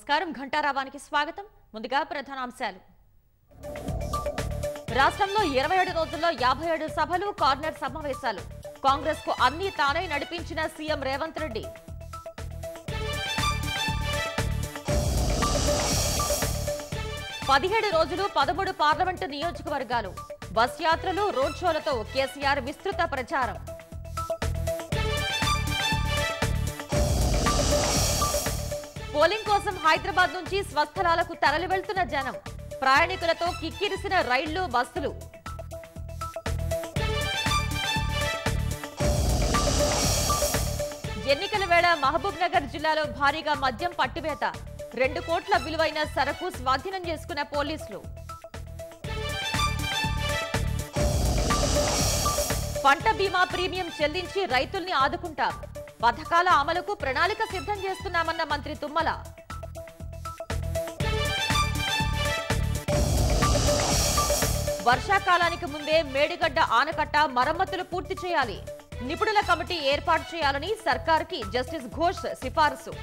నమస్కారం ఘంటారావానికి స్వాగతం. ముందుగా ప్రధానాంశాలు. రాష్ట్రంలో 27 రోజుల్లో 57 సభలు, కార్నర్ సమావేశాలు. కాంగ్రెస్ కు అన్ని తానే నడిపించిన సీఎం రేవంత్ రెడ్డి. పదిహేడు రోజులు 13 పార్లమెంటు నియోజకవర్గాలు. బస్ యాత్రలు, రోడ్ షోలతో కేసీఆర్ విస్తృత ప్రచారం. పోలింగ్ కోసం హైదరాబాద్ నుంచి స్వస్థలాలకు తరలి వెళ్తున్న జనం. ప్రయాణికులతో కిక్కిరిసిన రైళ్లు, బస్సులు. ఎన్నికల వేళ మహబూబ్ నగర్ జిల్లాలో భారీగా మద్యం పట్టివేత. 2 కోట్ల విలువైన సరకు స్వాధీనం చేసుకున్న పోలీసులు. పంట బీమా ప్రీమియం చెల్లించి రైతుల్ని ఆదుకుంటాం. పథకాల అమలుకు ప్రణాళిక సిద్ధం చేస్తున్నామన్న మంత్రి తుమ్మల. వర్షాకాలానికి ముందే మేడిగడ్డ ఆనకట్ట మరమ్మతులు పూర్తి చేయాలి. నిపుణుల కమిటీ ఏర్పాటు చేయాలని సర్కార్కి జస్టిస్ ఘోష్ సిఫారసు.